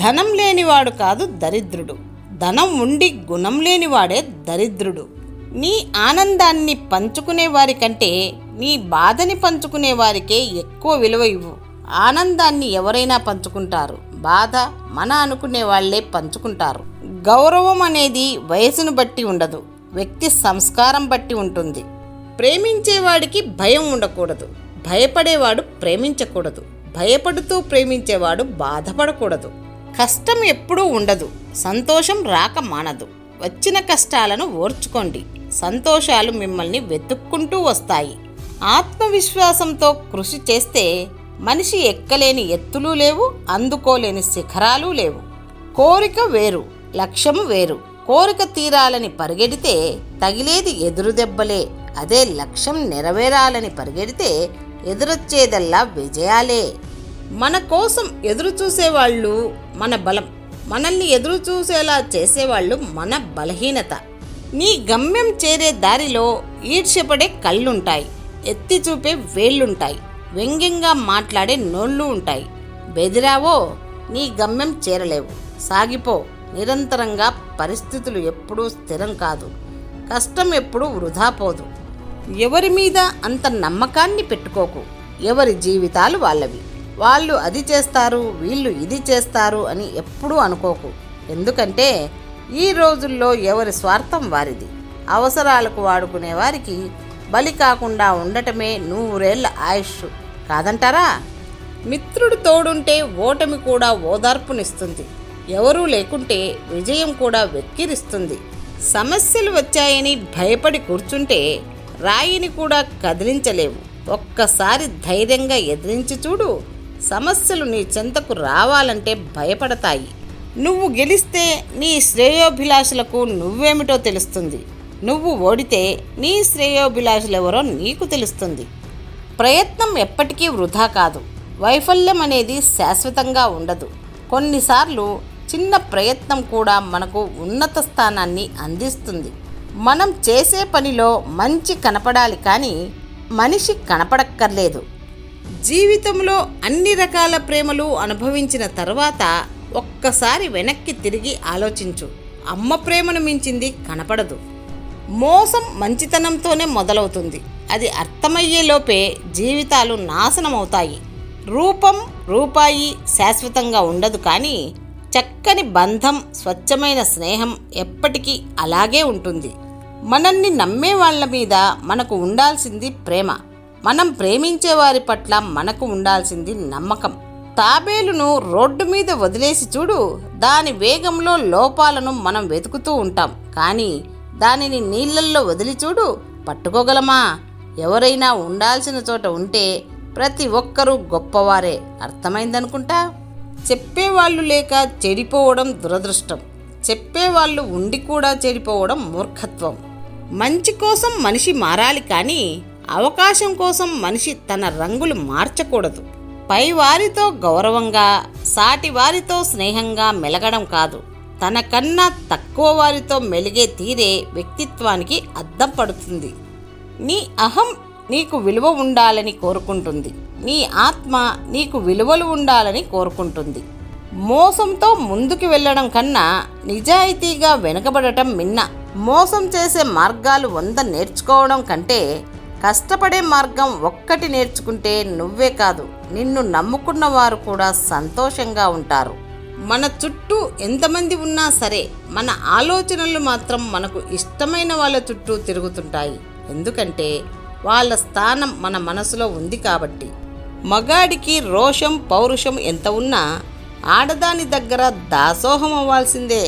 ధనం లేనివాడు కాదు దరిద్రుడు, ధనం ఉండి గుణం లేనివాడే దరిద్రుడు. నీ ఆనందాన్ని పంచుకునే వారికంటే నీ బాధని పంచుకునే వారికే ఎక్కువ విలువ ఇవ్వు. ఆనందాన్ని ఎవరైనా పంచుకుంటారు, బాధ మన అనుకునే వాళ్లే పంచుకుంటారు. గౌరవం అనేది వయసును బట్టి ఉండదు, వ్యక్తి సంస్కారం బట్టి ఉంటుంది. ప్రేమించేవాడికి భయం ఉండకూడదు, భయపడేవాడు ప్రేమించకూడదు. భయపడుతూ ప్రేమించేవాడు బాధపడకూడదు. కష్టం ఎప్పుడూ ఉండదు, సంతోషం రాక మానదు. వచ్చిన కష్టాలను ఓర్చుకోండి, సంతోషాలు మిమ్మల్ని వెతుక్కుంటూ వస్తాయి. ఆత్మవిశ్వాసంతో కృషి చేస్తే మనిషి ఎక్కలేని ఎత్తులు లేవు, అందుకోలేని శిఖరాలు లేవు. కోరిక వేరు, లక్ష్యం వేరు. కోరిక తీరాలని పరిగెడితే తగిలేది ఎదురు దెబ్బలే. అదే లక్ష్యం నెరవేరాలని పరిగెడితే ఎదురొచ్చేదల్లా విజయాలే. మన కోసం ఎదురు చూసేవాళ్ళు మన బలం, మనల్ని ఎదురు చూసేలా చేసేవాళ్ళు మన బలహీనత. నీ గమ్యం చేరే దారిలో ఈర్ష్యపడే కళ్ళుంటాయి, ఎత్తి చూపే వేళ్ళుంటాయి, వ్యంగ్యంగా మాట్లాడే నోళ్ళు ఉంటాయి. బెదిరావో నీ గమ్యం చేరలేవు. సాగిపో నిరంతరంగా. పరిస్థితులు ఎప్పుడూ స్థిరం కాదు, కష్టం ఎప్పుడూ వృధా పోదు. ఎవరి మీద అంత నమ్మకాన్ని పెట్టుకోకు. ఎవరి జీవితాలు వాళ్ళవి, వాళ్ళు అది చేస్తారు, వీళ్ళు ఇది చేస్తారు అని ఎప్పుడూ అనుకోకు. ఎందుకంటే ఈ రోజుల్లో ఎవరి స్వార్థం వారిది. అవసరాలకు వాడుకునే వారికి బలి కాకుండా ఉండటమే 100 ఏళ్ల ఆయుష్ కాదంటారా? మిత్రుడు తోడుంటే ఓటమి కూడా ఓదార్పునిస్తుంది, ఎవరూ లేకుంటే విజయం కూడా వెక్కిరిస్తుంది. సమస్యలు వచ్చాయని భయపడి కూర్చుంటే రాయిని కూడా కదిలించలేవు. ఒక్కసారి ధైర్యంగా ఎదిరించి చూడు, సమస్యలు నీ చెంతకు రావాలంటే భయపడతాయి. నువ్వు గెలిస్తే నీ శ్రేయోభిలాషులకు నువ్వేమిటో తెలుస్తుంది, నువ్వు ఓడితే నీ శ్రేయోభిలాషులెవరో నీకు తెలుస్తుంది. ప్రయత్నం ఎప్పటికీ వృధా కాదు, వైఫల్యం అనేది శాశ్వతంగా ఉండదు. కొన్నిసార్లు చిన్న ప్రయత్నం కూడా మనకు ఉన్నత స్థానాన్ని అందిస్తుంది. మనం చేసే పనిలో మంచి కనపడాలి కానీ మనిషి కనపడక్కర్లేదు. జీవితంలో అన్ని రకాల ప్రేమలు అనుభవించిన తర్వాత ఒక్కసారి వెనక్కి తిరిగి ఆలోచించు. అమ్మ ప్రేమను మించింది కనపడదు. మోసం మంచితనంతోనే మొదలవుతుంది, అది అర్థమయ్యేలోపే జీవితాలు నాశనమవుతాయి. రూపం రూపాయి శాశ్వతంగా ఉండదు, కానీ చక్కని బంధం, స్వచ్ఛమైన స్నేహం ఎప్పటికీ అలాగే ఉంటుంది. మనల్ని నమ్మే వాళ్ళ మీద మనకు ఉండాల్సింది ప్రేమ, మనం ప్రేమించే వారి పట్ల మనకు ఉండాల్సింది నమ్మకం. తాబేలును రోడ్డు మీద వదిలేసి చూడు, దాని వేగంలో లోపాలను మనం వెతుకుతూ ఉంటాం, కానీ దానిని నీళ్ళల్లో వదిలి చూడు, పట్టుకోగలమా? ఎవరైనా ఉండాల్సిన చోట ఉంటే ప్రతి ఒక్కరూ గొప్పవారే. అర్థమైందనుకుంటా. చెప్పేవాళ్ళు లేక చెడిపోవడం దురదృష్టం, చెప్పేవాళ్ళు ఉండి కూడా చెడిపోవడం మూర్ఖత్వం. మంచి కోసం మనిషి మారాలి, కానీ అవకాశం కోసం మనిషి తన రంగులు మార్చకూడదు. పైవారితో గౌరవంగా, సాటి వారితో స్నేహంగా మెలగడం కాదు, తనకన్నా తక్కువ వారితో మెలిగే తీరే వ్యక్తిత్వానికి అద్దం పడుతుంది. నీ అహం నీకు విలువ ఉండాలని కోరుకుంటుంది, నీ ఆత్మ నీకు విలువలు ఉండాలని కోరుకుంటుంది. మోసంతో ముందుకు వెళ్ళడం కన్నా నిజాయితీగా వెనుకబడటం మిన్న. మోసం చేసే మార్గాలు 100 నేర్చుకోవడం కంటే కష్టపడే మార్గం ఒక్కటి నేర్చుకుంటే నువ్వే కాదు, నిన్ను నమ్ముకున్న వారు కూడా సంతోషంగా ఉంటారు. మన చుట్టూ ఎంతమంది ఉన్నా సరే, మన ఆలోచనలు మాత్రం మనకు ఇష్టమైన వాళ్ళ చుట్టూ తిరుగుతుంటాయి. ఎందుకంటే వాళ్ళ స్థానం మన మనసులో ఉంది కాబట్టి. మగాడికి రోషం పౌరుషం ఎంత ఉన్నా ఆడదాని దగ్గర దాసోహం అవ్వాల్సిందే.